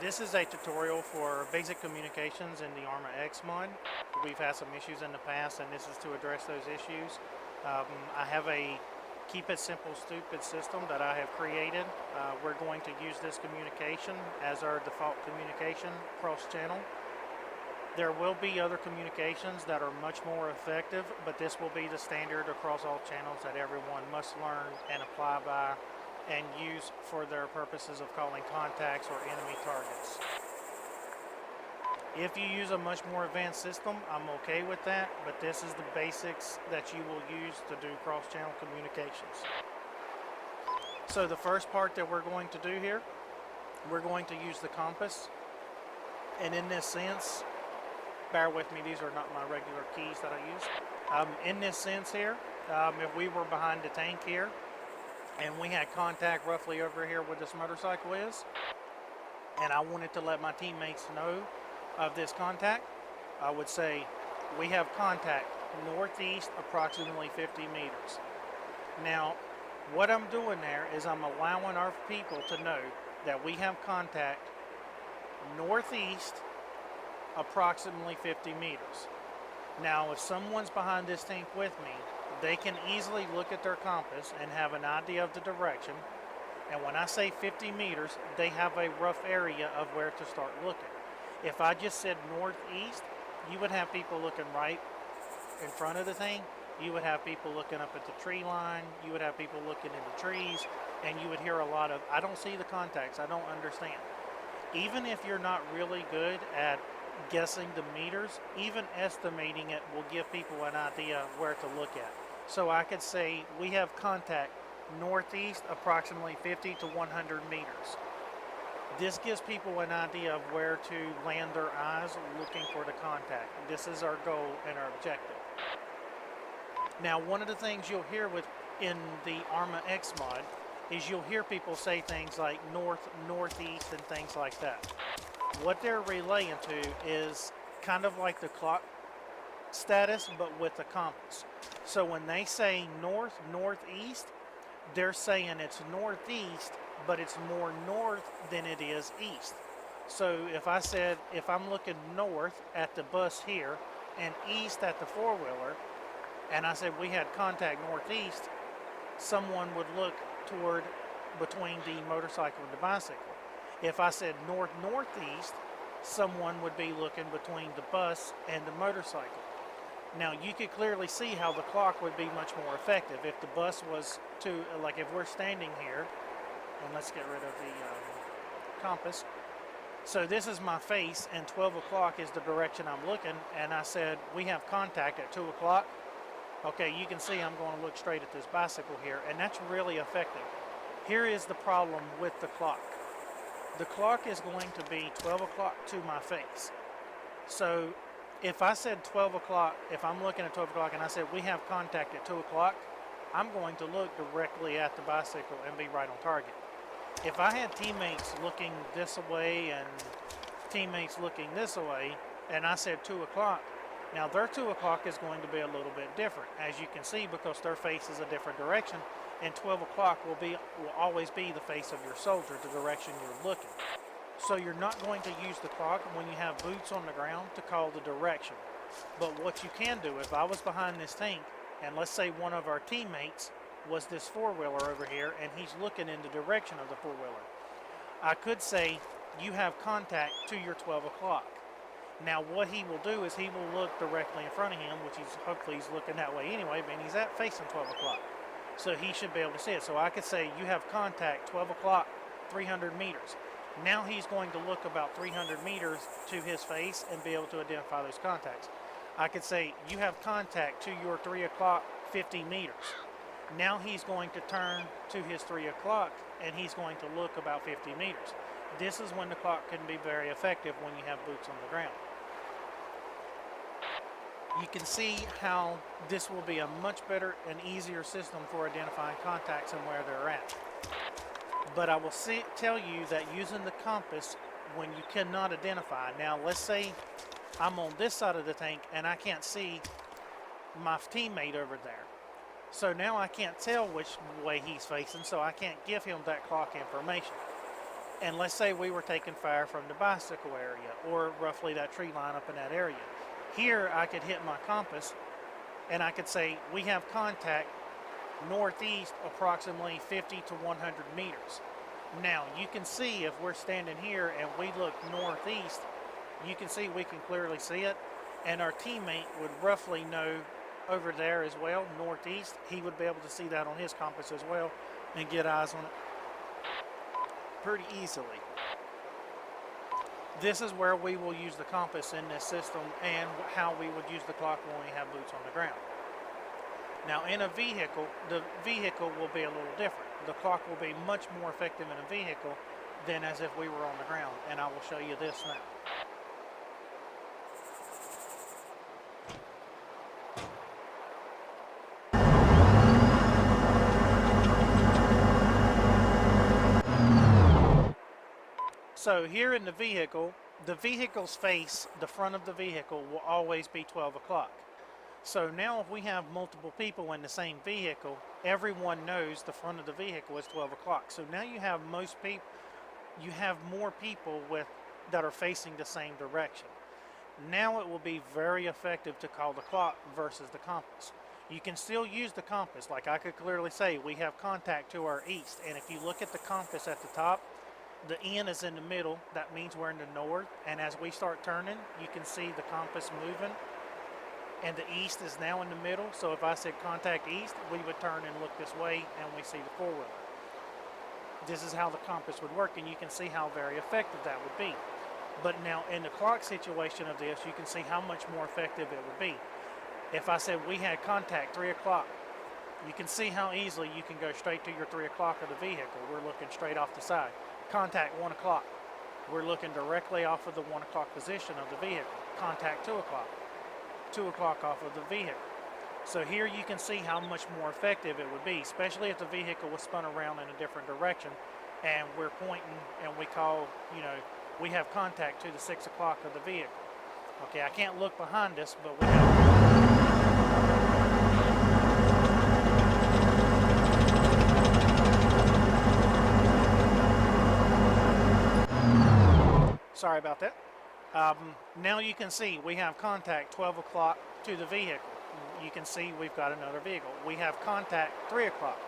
This is a tutorial for basic communications in the ArmA XMod. We've had some issues in the past, and this is to address those issues. I have a keep it simple stupid system that I have created. We're going to use this communication as our default communication cross-channel. There will be other communications that are much more effective, but this will be the standard across all channels that everyone must learn and apply by and use for their purposes of calling contacts or enemy targets. If you use a much more advanced system, I'm okay with that, but this is the basics that you will use to do cross-channel communications. So the first part that we're going to do here, we're going to use the compass. And in this sense, bear with me, these are not my regular keys that I use. In this sense here, if we were behind the tank here, and we had contact roughly over here where this motorcycle is, and I wanted to let my teammates know of this contact, I would say we have contact northeast approximately 50 meters. Now what I'm doing there is I'm allowing our people to know that we have contact northeast approximately 50 meters. Now if someone's behind this tank with me, they can easily look at their compass and have an idea of the direction. And when I say 50 meters, they have a rough area of where to start looking. If I just said northeast, you would have people looking right in front of the thing. You would have people looking up at the tree line. You would have people looking in the trees. And you would hear a lot of, I don't see the contacts, I don't understand. Even if you're not really good at guessing the meters, even estimating it will give people an idea where to look at. So I could say we have contact northeast approximately 50 to 100 meters. This gives people an idea of where to land their eyes looking for the contact. This is our goal and our objective. Now one of the things you'll hear in the ArmA XMod is you'll hear people say things like north, northeast and things like that. What they're relaying to is kind of like the clock status, but with the compass. So when they say north, northeast, they're saying it's northeast, but it's more north than it is east. So if I said, if I'm looking north at the bus here and east at the four-wheeler, and I said we had contact northeast, someone would look toward between the motorcycle and the bicycle. If I said north, northeast, someone would be looking between the bus and the motorcycle. Now you could clearly see how the clock would be much more effective if the bus was to, like if we're standing here, and let's get rid of the compass. So this is my face and 12 o'clock is the direction I'm looking, and I said we have contact at 2 o'clock. Okay, you can see I'm going to look straight at this bicycle here, and that's really effective. Here is the problem with the clock. The clock is going to be 12 o'clock to my face. So if I said 12 o'clock, if I'm looking at 12 o'clock and I said we have contact at 2 o'clock, I'm going to look directly at the bicycle and be right on target. If I had teammates looking this way and teammates looking this way, and I said 2 o'clock, now their 2 o'clock is going to be a little bit different, as you can see, because their face is a different direction, and 12 o'clock will always be the face of your soldier, the direction you're looking. So you're not going to use the clock when you have boots on the ground to call the direction. But what you can do, if I was behind this tank, and let's say one of our teammates was this four-wheeler over here, and he's looking in the direction of the four-wheeler, I could say, you have contact to your 12 o'clock. Now what he will do is he will look directly in front of him, which hopefully he's looking that way anyway, but he's facing 12 o'clock. So he should be able to see it. So I could say, you have contact 12 o'clock, 300 meters. Now he's going to look about 300 meters to his face and be able to identify those contacts. I could say, you have contact to your 3 o'clock, 50 meters. Now he's going to turn to his 3 o'clock and he's going to look about 50 meters. This is when the clock can be very effective when you have boots on the ground. You can see how this will be a much better and easier system for identifying contacts and where they're at. But I will tell you that using the compass when you cannot identify. Now let's say I'm on this side of the tank and I can't see my teammate over there. So now I can't tell which way he's facing, so I can't give him that clock information. And let's say we were taking fire from the bicycle area or roughly that tree line up in that area. Here I could hit my compass and I could say we have contact northeast approximately 50 to 100 meters. Now you can see if we're standing here and we look northeast, you can see we can clearly see it, and our teammate would roughly know over there as well, northeast. He would be able to see that on his compass as well and get eyes on it pretty easily. This is where we will use the compass in this system and how we would use the clock when we have boots on the ground. Now in a vehicle, the vehicle will be a little different. The clock will be much more effective in a vehicle than as if we were on the ground, and I will show you this now. So here in the vehicle's face, the front of the vehicle will always be 12 o'clock. So now if we have multiple people in the same vehicle, everyone knows the front of the vehicle is 12 o'clock. So now you have more people that are facing the same direction. Now it will be very effective to call the clock versus the compass. You can still use the compass. Like I could clearly say we have contact to our east, and if you look at the compass at the top, the N is in the middle. That means we're in the north, and as we start turning, you can see the compass moving, and the east is now in the middle. So if I said contact east, we would turn and look this way, and we see the four-wheeler. This is how the compass would work, and you can see how very effective that would be. But now in the clock situation of this, you can see how much more effective it would be. If I said we had contact 3 o'clock, you can see how easily you can go straight to your 3 o'clock of the vehicle. We're looking straight off the side. Contact 1 o'clock. We're looking directly off of the 1 o'clock position of the vehicle. Contact 2 o'clock. 2 o'clock off of the vehicle. So here you can see how much more effective it would be, especially if the vehicle was spun around in a different direction and we're pointing and we call, we have contact to the 6 o'clock of the vehicle. Okay, I can't look behind us, but we have... Sorry about that. Now you can see we have contact 12 o'clock to the vehicle. You can see we've got another vehicle. We have contact 3 o'clock.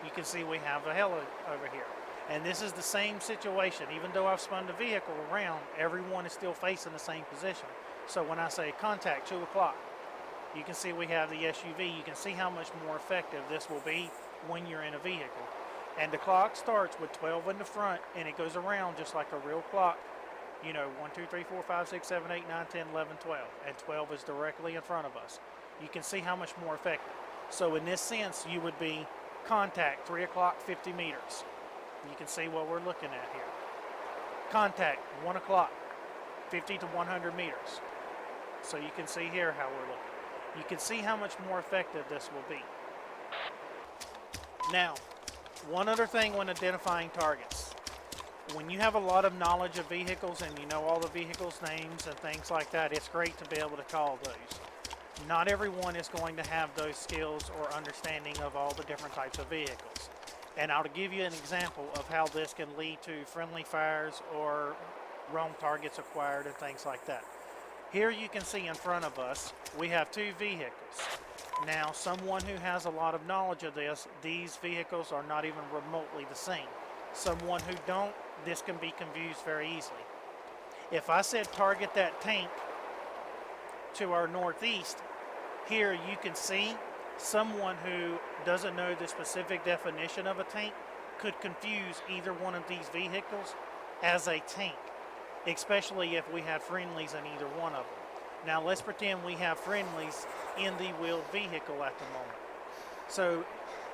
You can see we have a heli over here. And this is the same situation. Even though I've spun the vehicle around, everyone is still facing the same position. So when I say contact 2 o'clock, you can see we have the SUV. You can see how much more effective this will be when you're in a vehicle. And the clock starts with 12 in the front, and it goes around just like a real clock. 1, 2, 3, 4, 5, 6, 7, 8, 9, 10, 11, 12. And 12 is directly in front of us. You can see how much more effective. So in this sense, you would be contact 3 o'clock, 50 meters. You can see what we're looking at here. Contact 1 o'clock, 50 to 100 meters. So you can see here how we're looking. You can see how much more effective this will be. Now, one other thing when identifying targets. When you have a lot of knowledge of vehicles and you know all the vehicles' names and things like that, it's great to be able to call those. Not everyone is going to have those skills or understanding of all the different types of vehicles. And I'll give you an example of how this can lead to friendly fires or wrong targets acquired and things like that. Here you can see in front of us, we have 2 vehicles. Now, someone who has a lot of knowledge of this, these vehicles are not even remotely the same. Someone who don't, this can be confused very easily. If I said target that tank to our northeast, here you can see someone who doesn't know the specific definition of a tank could confuse either one of these vehicles as a tank, especially if we have friendlies in either one of them. Now let's pretend we have friendlies in the wheeled vehicle at the moment. So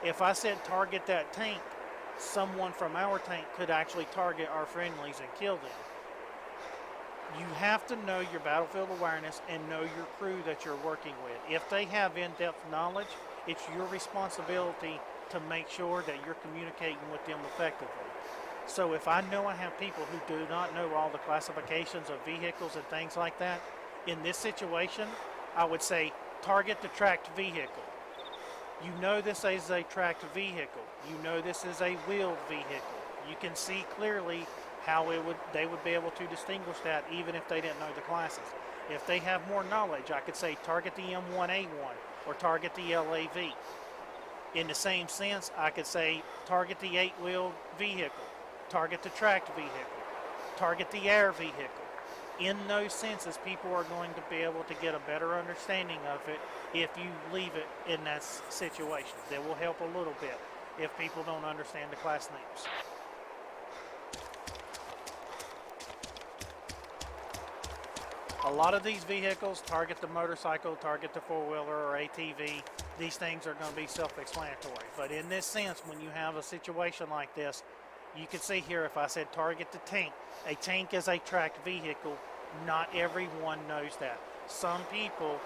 if I said target that tank, someone from our tank could actually target our friendlies and kill them. You have to know your battlefield awareness and know your crew that you're working with. If they have in-depth knowledge, it's your responsibility to make sure that you're communicating with them effectively. So if I know I have people who do not know all the classifications of vehicles and things like that, in this situation, I would say target the tracked vehicle. You know this is a tracked vehicle. You know this is a wheeled vehicle. You can see clearly how they would be able to distinguish that even if they didn't know the classes. If they have more knowledge, I could say target the M1A1 or target the LAV. In the same sense, I could say target the 8-wheeled vehicle, target the tracked vehicle, target the air vehicle. In those senses, people are going to be able to get a better understanding of it if you leave it in that situation. That will help a little bit if people don't understand the class names. A lot of these vehicles target the motorcycle, target the four-wheeler or ATV. These things are going to be self-explanatory. But in this sense, when you have a situation like this, you can see here if I said target the tank. A tank is a tracked vehicle. Not everyone knows that. Some people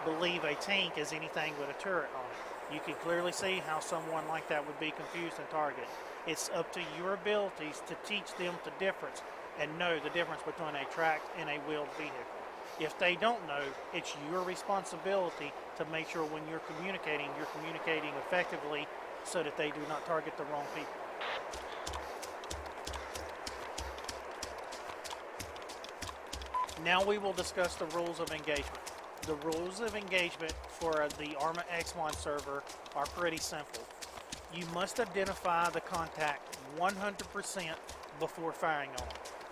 believe a tank is anything with a turret on it. You can clearly see how someone like that would be confused and targeted. It's up to your abilities to teach them the difference and know the difference between a tracked and a wheeled vehicle. If they don't know, it's your responsibility to make sure when you're communicating effectively so that they do not target the wrong people. Now we will discuss the rules of engagement. The rules of engagement for the ArmA XMod server are pretty simple. You must identify the contact 100% before firing on them.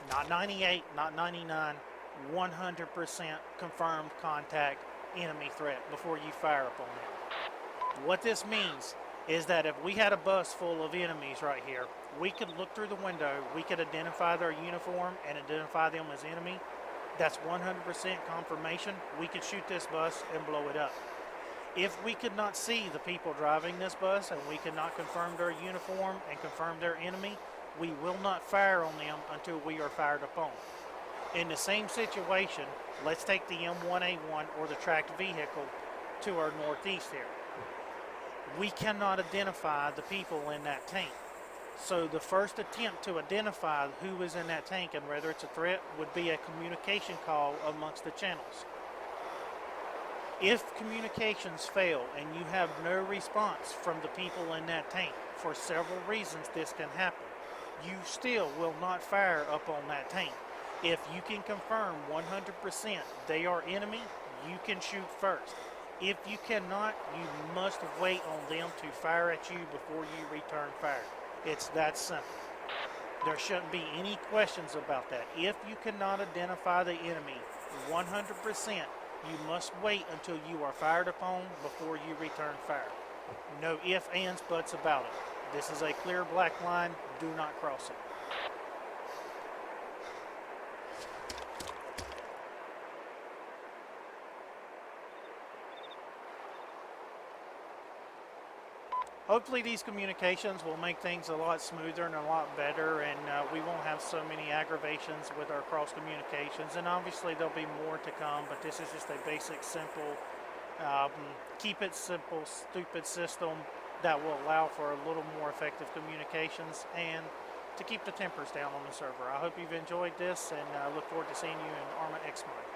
Not 98, not 99, 100% confirmed contact enemy threat before you fire upon them. What this means is that if we had a bus full of enemies right here, we could look through the window, we could identify their uniform and identify them as enemy. That's 100% confirmation. We could shoot this bus and blow it up. If we could not see the people driving this bus and we could not confirm their uniform and confirm their enemy, we will not fire on them until we are fired upon. In the same situation, let's take the M1A1 or the tracked vehicle to our northeast here. We cannot identify the people in that tank. So the first attempt to identify who is in that tank and whether it's a threat would be a communication call amongst the channels. If communications fail and you have no response from the people in that tank, for several reasons this can happen, you still will not fire up on that tank. If you can confirm 100% they are enemy, you can shoot first. If you cannot, you must wait on them to fire at you before you return fire. It's that simple. There shouldn't be any questions about that. If you cannot identify the enemy 100%, you must wait until you are fired upon before you return fire. No ifs, ands, buts about it. This is a clear black line. Do not cross it. Hopefully these communications will make things a lot smoother and a lot better, and we won't have so many aggravations with our cross communications. And obviously there'll be more to come, but this is just a basic, simple, keep it simple, stupid system that will allow for a little more effective communications and to keep the tempers down on the server. I hope you've enjoyed this, and look forward to seeing you in ArmA XMod.